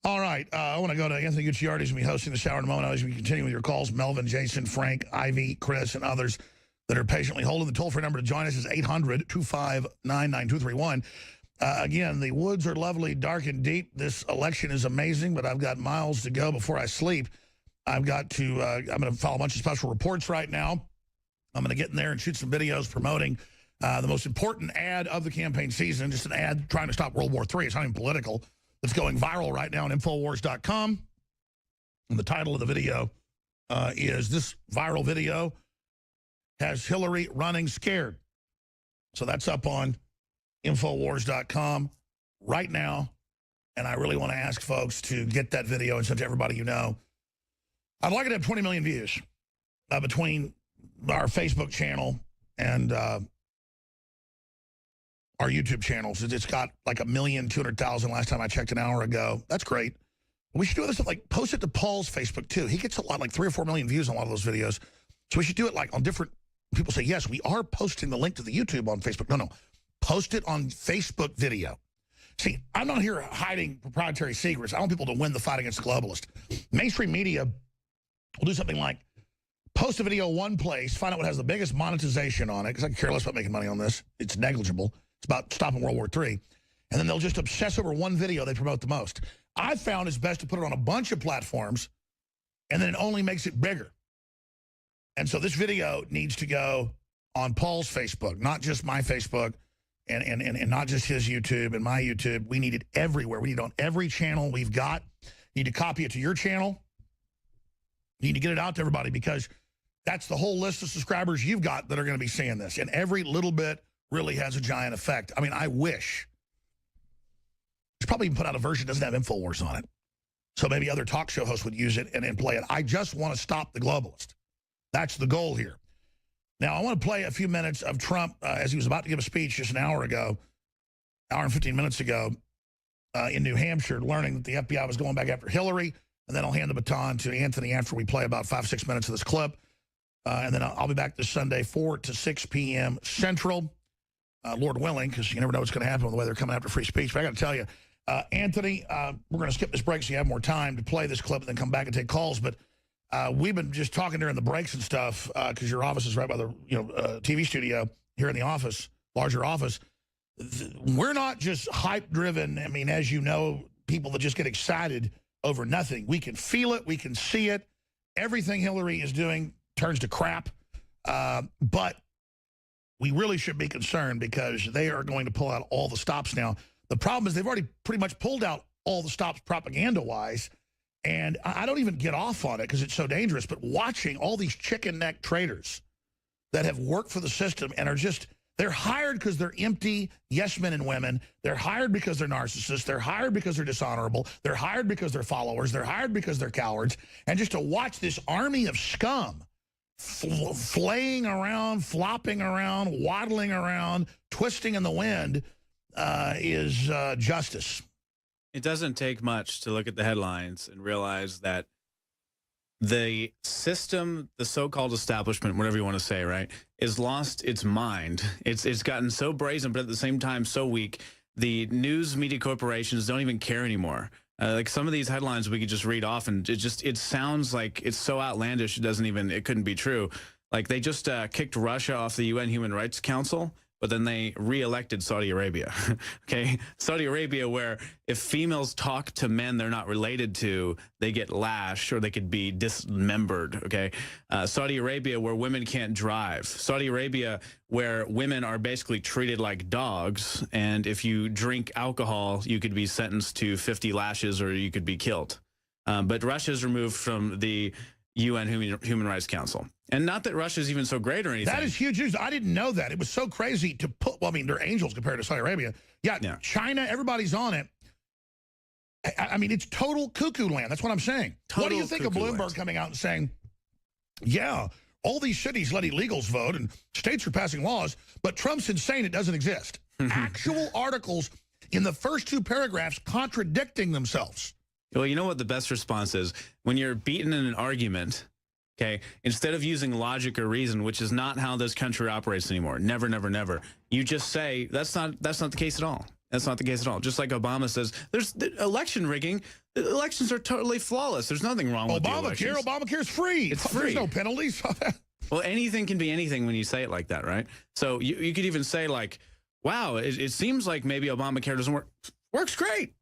All right, I want to go to Anthony Gucciardi, who's going to be hosting the shower in a moment. As we continue with your calls, Melvin, Jason, Frank, Ivy, Chris, and others that are patiently holding. The toll-free number to join us is 800-259-9231. Again, the woods are lovely, dark, and deep. This election is amazing, but I've got miles to go before I sleep. I've got to, I'm going to file a bunch of special reports right now. I'm going to get in there and shoot some videos promoting the most important ad of the campaign season, just an ad trying to stop World War III. It's not even political. It's going viral right now on Infowars.com. And the title of the video is, "This Viral Video Has Hillary Running Scared." So that's up on Infowars.com right now. And I really want to ask folks to get that video and send to everybody you know. I'd like it to have 20 million views between our Facebook channel and our YouTube channels. It's got like 1,200,000 last time I checked an hour ago. That's great. We should do this, like, post it to Paul's Facebook too. He gets a lot, like 3 or 4 million views on a lot of those videos. So we should do it like on different, people say, yes, we are posting the link to the YouTube on Facebook. No, post it on Facebook video. See, I'm not here hiding proprietary secrets. I want people to win the fight against the globalist. Mainstream media will do something like post a video one place, find out what has the biggest monetization on it, because I can care less about making money on this. It's negligible. It's about stopping World War III. And then they'll just obsess over one video they promote the most. I've found it's best to put it on a bunch of platforms, and then it only makes it bigger. And so this video needs to go on Paul's Facebook, not just my Facebook, and not just his YouTube and my YouTube. We need it everywhere. We need it on every channel we've got. You need to copy it to your channel. You need to get it out to everybody, because that's the whole list of subscribers you've got that are going to be seeing this. And every little bit really has a giant effect. I mean, I wish. It's probably even put out a version that doesn't have InfoWars on it. So maybe other talk show hosts would use it and play it. I just want to stop the globalist. That's the goal here. Now, I want to play a few minutes of Trump as he was about to give a speech just an hour ago, hour and 15 minutes ago, in New Hampshire, learning that the FBI was going back after Hillary. And then I'll hand the baton to Anthony after we play about 5-6 minutes of this clip. And then I'll be back this Sunday, 4 to 6 p.m. Central, Lord willing, because you never know what's going to happen with the way they're coming after free speech. But I got to tell you, Anthony, we're going to skip this break so you have more time to play this clip and then come back and take calls. But we've been just talking during the breaks and stuff, because your office is right by the TV studio here in the office, larger office. We're not just hype-driven. I mean, as you know, people that just get excited over nothing. We can feel it. We can see it. Everything Hillary is doing turns to crap. But we really should be concerned, because they are going to pull out all the stops now. The problem is they've already pretty much pulled out all the stops propaganda-wise. And I don't even get off on it because it's so dangerous. But watching all these chicken neck traitors that have worked for the system and are just, they're hired because they're empty yes men and women. They're hired because they're narcissists. They're hired because they're dishonorable. They're hired because they're followers. They're hired because they're cowards. And just to watch this army of scum flaying around, flopping around, waddling around, twisting in the wind is justice. It doesn't take much to look at the headlines and realize that the system, the so-called establishment, whatever you want to say, right, is lost its mind. It's gotten so brazen, but at the same time so weak. The news media corporations don't even care anymore. Like some of these headlines we could just read off, and it sounds like it's so outlandish it couldn't be true. Like they just kicked Russia off the UN Human Rights Council, but then they re-elected Saudi Arabia. Okay, Saudi Arabia, where if females talk to men they're not related to, they get lashed or they could be dismembered. Okay, Saudi Arabia, where women can't drive. Saudi Arabia, where women are basically treated like dogs, and if you drink alcohol, you could be sentenced to 50 lashes or you could be killed. But Russia is removed from the UN Human Rights Council. And not that Russia's even so great or anything. That is huge news. I didn't know that. It was so crazy to put, well, I mean, they're angels compared to Saudi Arabia. Yeah, China, everybody's on it. I mean, it's total cuckoo land. That's what I'm saying. What do you think of Bloomberg coming out and saying, yeah, all these cities let illegals vote and states are passing laws, but Trump's insane, it doesn't exist. Actual articles in the first 2 paragraphs contradicting themselves. Well, you know what the best response is? When you're beaten in an argument, okay, instead of using logic or reason, which is not how this country operates anymore, never, never, never, you just say, that's not the case at all. That's not the case at all. Just like Obama says, there's election rigging. The elections are totally flawless. There's nothing wrong with the elections. Obamacare's free. It's free. There's no penalties. Well, anything can be anything when you say it like that, right? So you could even say like, wow, it seems like maybe Obamacare doesn't work. Works great.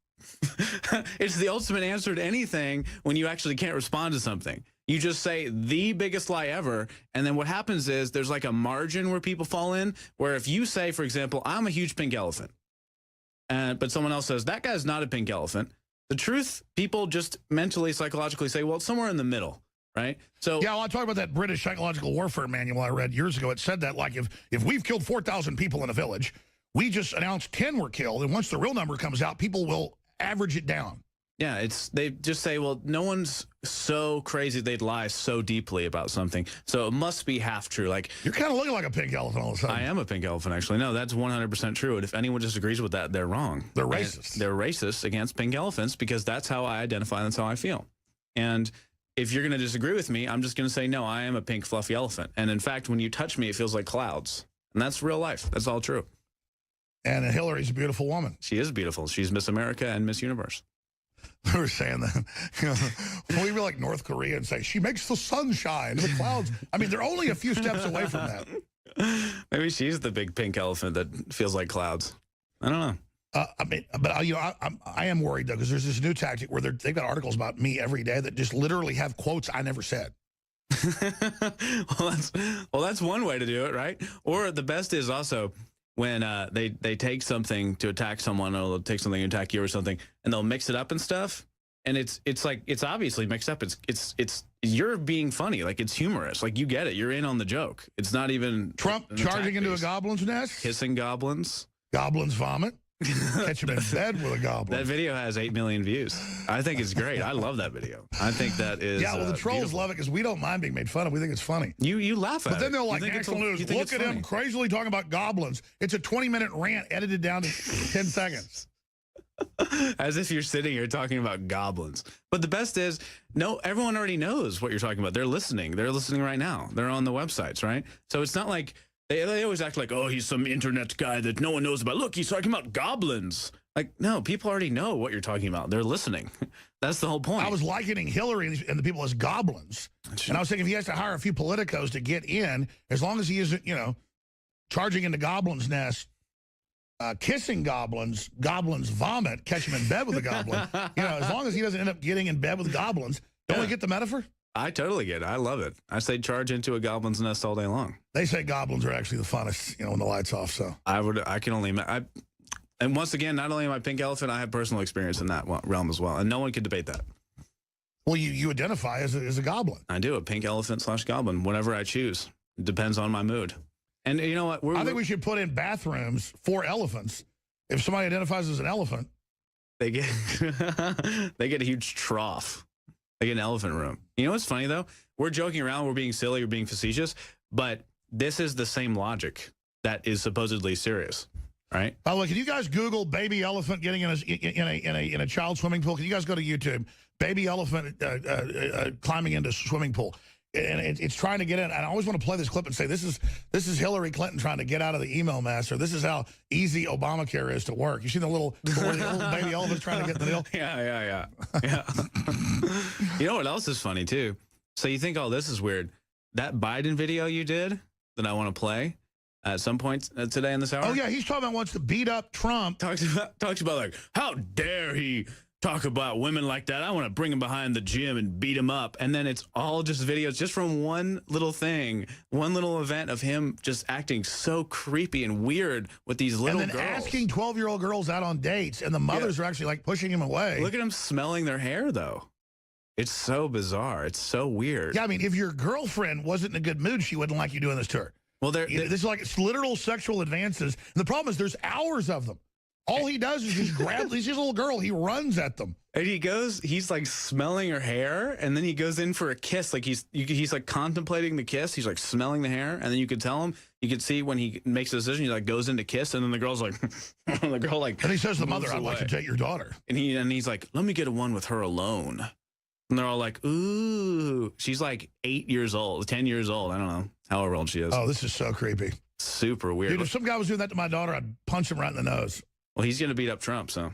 It's the ultimate answer to anything when you actually can't respond to something. You just say the biggest lie ever, and then what happens is there's like a margin where people fall in, where if you say, for example, I'm a huge pink elephant, but someone else says, that guy's not a pink elephant, the truth, people just mentally, psychologically say, well, it's somewhere in the middle, right? So yeah, well, I talked about that British psychological warfare manual I read years ago. It said that, like, if we've killed 4,000 people in a village, we just announced 10 were killed, and once the real number comes out, people will average it down. Yeah, they just say, well, no one's so crazy they'd lie so deeply about something, so it must be half true. Like, you're kind of looking like a pink elephant all of a sudden. I am a pink elephant, actually. No, that's 100% true. And if anyone disagrees with that, they're wrong. They're racist. They're racist against pink elephants because that's how I identify. That's how I feel. And if you're going to disagree with me, I'm just going to say, no, I am a pink fluffy elephant. And in fact, when you touch me, it feels like clouds. And that's real life. That's all true. And Hillary's a beautiful woman. She is beautiful. She's Miss America and Miss Universe. We were saying that, you know, when we were like North Korea and say, she makes the sun shine, the clouds. I mean, they're only a few steps away from that. Maybe she's the big pink elephant that feels like clouds. I don't know. I mean, but you know, I am worried though, because there's this new tactic where they've got articles about me every day that just literally have quotes I never said. well, that's one way to do it, right? Or the best is also when they take something to attack someone, or they'll take something to attack you or something, and they'll mix it up and stuff. And it's like, it's obviously mixed up. It's you're being funny, like it's humorous, like you get it. You're in on the joke. It's not even Trump charging into a goblin's nest, kissing goblins, goblins vomit. Catch him in bed with a goblin. That video has 8 million views. I think it's great. I love that video. I think that is yeah, well, the trolls beautiful. love it because we don't mind being made fun of. We think it's funny. You laugh at it. But then they're like, national news, look at him crazily talking about goblins. It's a 20-minute rant edited down to 10 seconds. As if you're sitting here talking about goblins. But the best is, no, everyone already knows what you're talking about. They're listening. They're listening right now. They're on the websites, right? So it's not like, they always act like, oh, he's some internet guy that no one knows about. Look, he's talking about goblins. Like, no, people already know what you're talking about. They're listening. That's the whole point. I was likening Hillary and the people as goblins. And I was thinking if he has to hire a few politicos to get in, as long as he isn't, you know, charging into goblins' nest, kissing goblins, goblins vomit, catch him in bed with a goblin. You know, as long as he doesn't end up getting in bed with goblins. Don't we get the metaphor? I totally get it. I love it. I say charge into a goblin's nest all day long. They say goblins are actually the funnest, you know, when the light's off. So I can only, and once again, not only am I pink elephant, I have personal experience in that realm as well. And no one could debate that. Well, you identify as a goblin. I do, a pink elephant / goblin, whatever I choose. It depends on my mood. And you know what? I think we should put in bathrooms for elephants. If somebody identifies as an elephant, they get they get a huge trough. Like an elephant room. You know what's funny, though? We're joking around. We're being silly. We're being facetious. But this is the same logic that is supposedly serious, right? By the way, can you guys Google baby elephant getting in a child swimming pool? Can you guys go to YouTube? Baby elephant climbing into swimming pool. And it's trying to get in. And I always want to play this clip and say, this is Hillary Clinton trying to get out of the email mess, or this is how easy Obamacare is to work. You see the little baby elephants trying to get in the deal? Yeah. You know what else is funny, too? So you think, oh, this is weird. That Biden video you did that I want to play at some point today in this hour? Oh, yeah, he's talking about wants to beat up Trump. Talks about like, how dare he talk about women like that. I want to bring him behind the gym and beat him up. And then it's all just videos just from one little thing, one little event of him just acting so creepy and weird with these little girls. And then asking 12-year-old girls out on dates, and the mothers are actually like pushing him away. Look at him smelling their hair, though. It's so bizarre. It's so weird. Yeah, I mean, if your girlfriend wasn't in a good mood, she wouldn't like you doing this to her. Well, this is like it's literal sexual advances. And the problem is there's hours of them. All he does is just grab this little girl. He runs at them. And he's like smelling her hair, and then he goes in for a kiss. Like he's like contemplating the kiss. He's like smelling the hair, and then you could see when he makes a decision, he like goes in to kiss, and then the girl's like, the girl like. And he says to the mother, "I'd like to date your daughter." And he's like, "Let me get a one with her alone." And they're all like, "Ooh." She's like 8 years old, 10 years old. I don't know however old she is. Oh, this is so creepy. Super weird. Dude, if some guy was doing that to my daughter, I'd punch him right in the nose. Well, he's going to beat up Trump, so.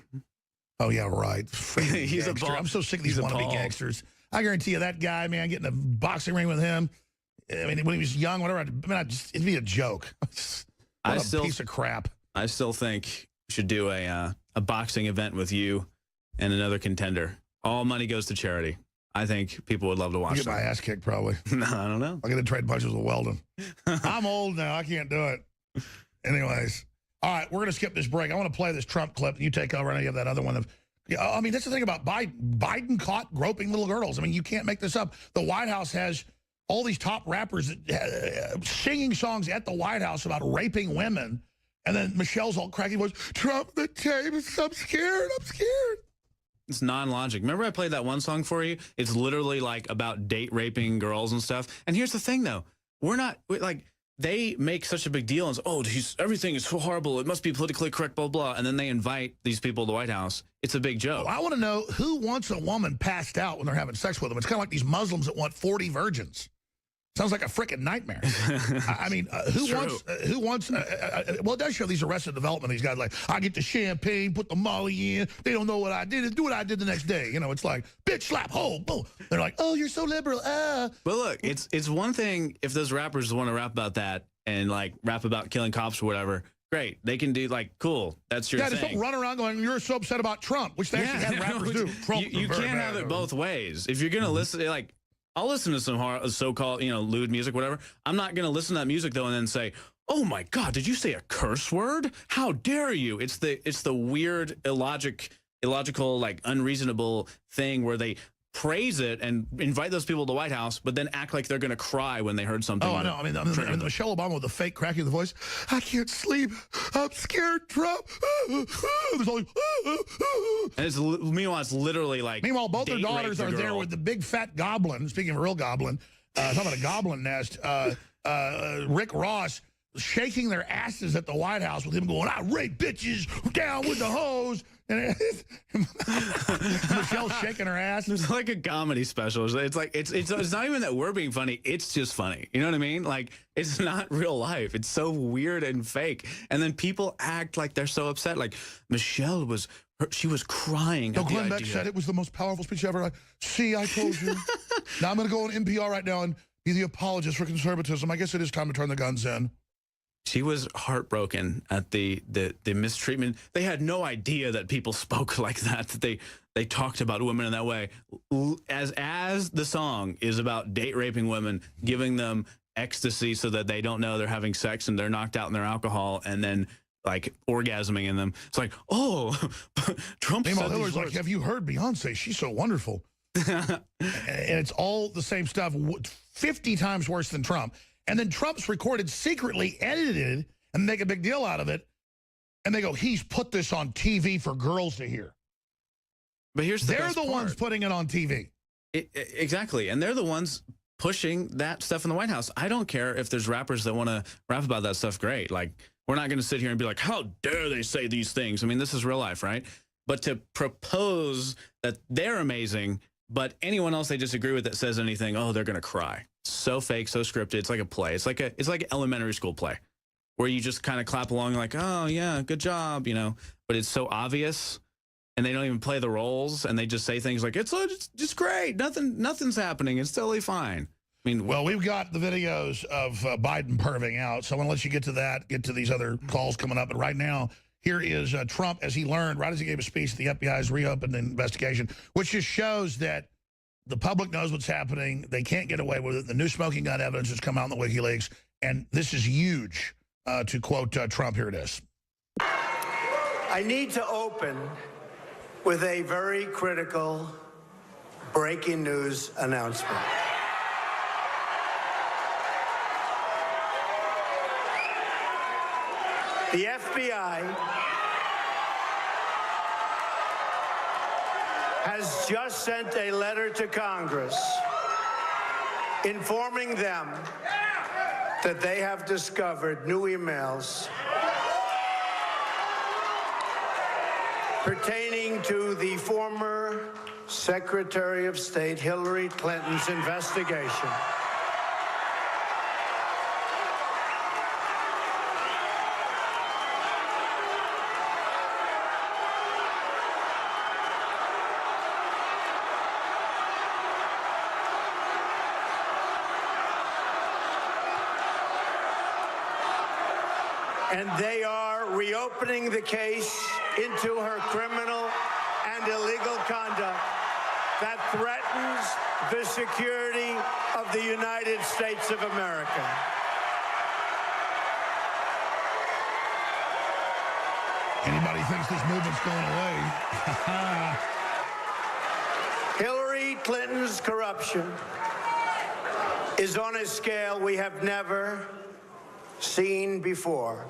Oh, yeah, right. He's a gangster. ball. I'm so sick of these He's a wannabe ball. gangsters. I guarantee you that guy, man, getting a boxing ring with him. I mean, when he was young, whatever. It'd be a joke. What a piece of crap. I still think we should do a boxing event with you and another contender. All money goes to charity. I think people would love to watch I'll get my ass kicked, probably. No, I don't know. I'll get to trade punches with Weldon. I'm old now. I can't do it. Anyways. All right, we're going to skip this break. I want to play this Trump clip, and you take over. I know you have that other one. I mean, that's the thing about Biden. Biden caught groping little girls. I mean, you can't make this up. The White House has all these top rappers singing songs at the White House about raping women. And then Michelle's all cracky voice, Trump the tape. I'm scared. I'm scared. It's non-logic. Remember I played that one song for you? It's literally like about date raping girls and stuff. And here's the thing, though. They make such a big deal and say, everything is so horrible. It must be politically correct, blah, blah. And then they invite these people to the White House. It's a big joke. Well, I want to know who wants a woman passed out when they're having sex with them. It's kind of like these Muslims that want 40 virgins. Sounds like a freaking nightmare. I mean, who wants, well, it does show these Arrested Development, these guys like, I get the champagne, put the molly in, they don't know what I did, do what I did the next day. You know, it's like, bitch, slap, ho, boom. They're like, oh, you're so liberal, But look, it's one thing if those rappers want to rap about that and like rap about killing cops or whatever. Great. They can do like, cool, that's your thing. Yeah, just don't run around going, you're so upset about Trump, which they actually had rappers do. Trump you can't have it both ways. If you're going to listen, like, I'll listen to some so-called, lewd music, whatever. I'm not going to listen to that music, though, and then say, oh, my God, did you say a curse word? How dare you? It's the weird, illogical, like, unreasonable thing where they praise it and invite those people to the White House, but then act like they're going to cry when they heard something. Oh, I know. I mean, Michelle Obama with the fake cracking of the voice. I can't sleep. I'm scared, Trump. There's all and meanwhile, it's literally like. Meanwhile, both their daughters are there with the big fat goblin. Speaking of a real goblin, talking about a goblin nest. Rick Ross shaking their asses at the White House with him going, I rape bitches down with the hose. And Michelle's shaking her ass. It's like a comedy special. It's like it's not even that we're being funny. It's just funny. You know what I mean? Like it's not real life. It's so weird and fake. And then people act like they're so upset. Like Michelle was crying. No, Glenn Beck said it was the most powerful speech ever. See, I told you. Now I'm going to go on NPR right now and be the apologist for conservatism. I guess it is time to turn the guns in. She was heartbroken at the mistreatment. They had no idea that people spoke like that they talked about women in that way. As the song is about date raping women, giving them ecstasy so that they don't know they're having sex and they're knocked out in their alcohol and then like orgasming in them. It's like, oh, Trump said these words. Like, have you heard Beyonce? She's so wonderful. And it's all the same stuff, 50 times worse than Trump. And then Trump's recorded secretly, edited, and make a big deal out of it. And they go, he's put this on TV for girls to hear. But here's they're the ones putting it on TV. Exactly. And they're the ones pushing that stuff in the White House. I don't care if there's rappers that want to rap about that stuff. Great. Like, we're not going to sit here and be like, how dare they say these things? I mean, this is real life, right? But to propose that they're amazing, but anyone else they disagree with that says anything, oh, they're going to cry. So fake, so scripted. It's like a play. It's like an elementary school play where you just kind of clap along like, oh, yeah, good job, But it's so obvious, and they don't even play the roles, and they just say things like, it's just great. Nothing's happening. It's totally fine. I mean, well, we've got the videos of Biden perving out, so I want to let you get to that, get to these other calls coming up. But right now, here is Trump as he learned, right as he gave a speech, the FBI's reopened the investigation, which just shows that the public knows what's happening. They can't get away with it. The new smoking gun evidence has come out in the WikiLeaks, and this is huge. To quote Trump, here it is. I need to open with a very critical breaking news announcement. The FBI has just sent a letter to Congress informing them that they have discovered new emails pertaining to the former Secretary of State Hillary Clinton's investigation and they are reopening the case into her criminal and illegal conduct that threatens the security of the United States of America. Anybody thinks this movement's going away? Hillary Clinton's corruption is on a scale we have never seen before.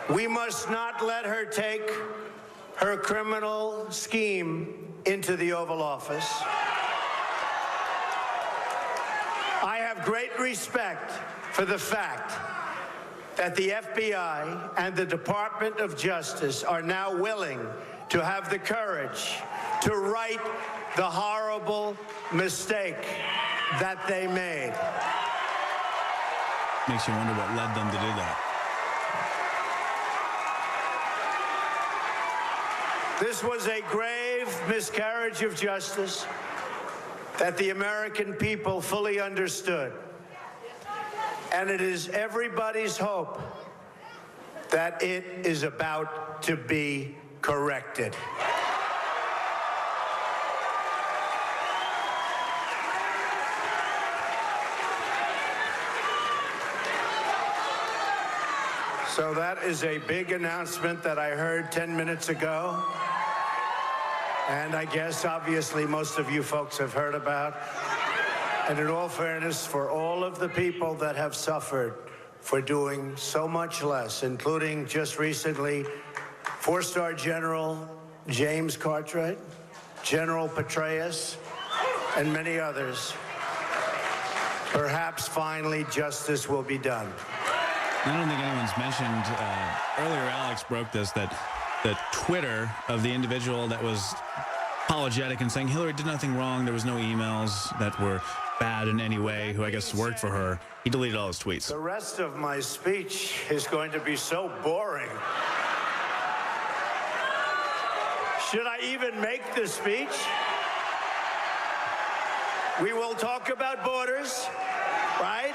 We must not let her take her criminal scheme into the Oval Office. I have great respect for the fact that the FBI and the Department of Justice are now willing to have the courage to right the horrible mistake that they made. Makes you wonder what led them to do that. This was a grave miscarriage of justice that the American people fully understood. And it is everybody's hope that it is about to be corrected. So that is a big announcement that I heard 10 minutes ago. And I guess, obviously, most of you folks have heard about. And in all fairness, for all of the people that have suffered for doing so much less, including just recently, 4-star General James Cartwright, General Petraeus, and many others, perhaps finally justice will be done. I don't think anyone's mentioned, earlier Alex broke this, that the Twitter of the individual that was apologetic and saying Hillary did nothing wrong, there was no emails that were bad in any way, who I guess worked for her, he deleted all his tweets. The rest of my speech is going to be so boring. Should I even make the speech? We will talk about borders, right?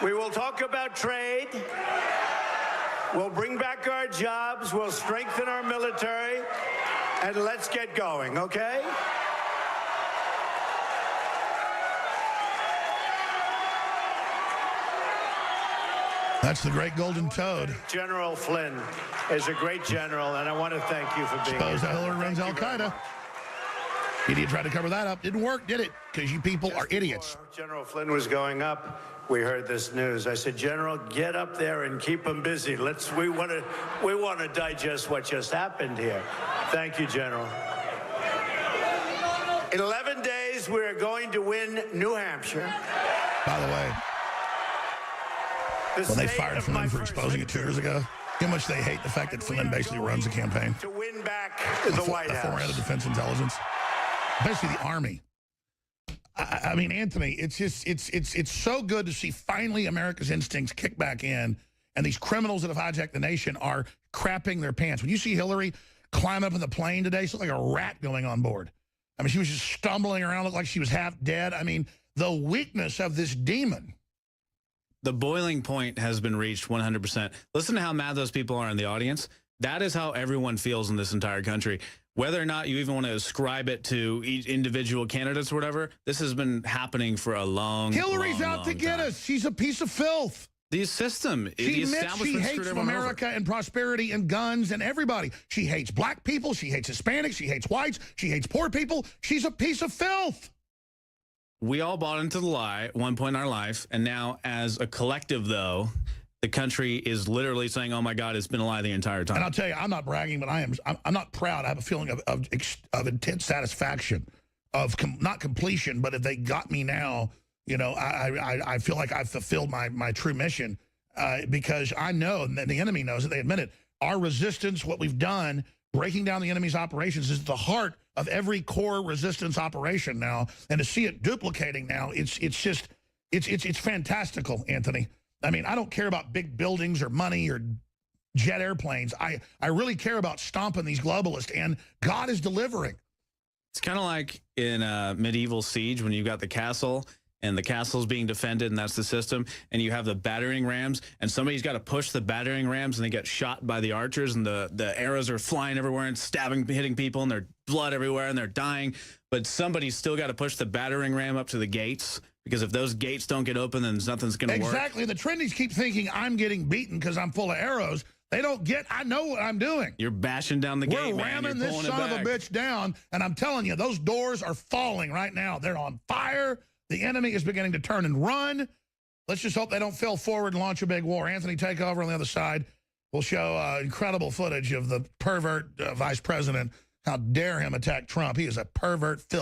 We will talk about trade. We'll bring back our jobs. We'll strengthen our military. And let's get going, okay? That's the great golden toad. General Flynn is a great general, and I want to thank you for being here. Suppose Hillary runs Al-Qaeda. Idiot tried to cover that up. Didn't work, did it? Because you people are idiots. General Flynn was going up. We heard this news. I said, General, get up there and keep them busy. We want to digest what just happened here. Thank you, General. In 11 days, we're going to win New Hampshire. By the way, when they fired Flynn for exposing it 2 years ago, how much they hate the fact that Flynn basically runs the campaign. To win back the White House. The former head of Defense Intelligence. Basically the Army. I mean, Anthony, it's just, it's so good to see finally America's instincts kick back in, and these criminals that have hijacked the nation are crapping their pants. When you see Hillary climb up in the plane today, she looked like a rat going on board. I mean, she was just stumbling around, looked like she was half dead. I mean, the weakness of this demon. The boiling point has been reached 100%. Listen to how mad those people are in the audience. That is how everyone feels in this entire country. Whether or not you even want to ascribe it to each individual candidates or whatever, this has been happening for a long, Hillary's long, out long to get time. us. She's a piece of filth. The system, She the admits she establishment hates screwed everyone America over. and prosperity and guns and everybody. She hates black people. She hates Hispanics. She hates whites. She hates poor people. She's a piece of filth. We all bought into the lie at one point in our life, and now as a collective, though, the country is literally saying, oh, my God, it's been a lie the entire time. And I'll tell you, I'm not bragging, but I'm not proud. I have a feeling of intense satisfaction, of not completion, but if they got me now, you know, I feel like I've fulfilled my true mission because I know, and the enemy knows it, they admit it, our resistance, what we've done, breaking down the enemy's operations is at the heart of every core resistance operation now. And to see it duplicating now, it's fantastical, Anthony. I mean, I don't care about big buildings or money or jet airplanes. I really care about stomping these globalists, and God is delivering. It's kind of like in a medieval siege when you got the castle and the castle's being defended, and that's the system, and you have the battering rams, and somebody's got to push the battering rams, and they get shot by the archers, and the arrows are flying everywhere and stabbing, hitting people, and there's blood everywhere, and they're dying, but somebody's still got to push the battering ram up to the gates, because if those gates don't get open, then nothing's going to work. Exactly. The trendies keep thinking I'm getting beaten because I'm full of arrows. They don't get, I know what I'm doing. You're bashing down the gate, man. We're ramming this son of a bitch down, and I'm telling you, those doors are falling right now. They're on fire. The enemy is beginning to turn and run. Let's just hope they don't fail forward and launch a big war. Anthony, take over on the other side. We'll show incredible footage of the pervert vice president. How dare him attack Trump? He is a pervert filth.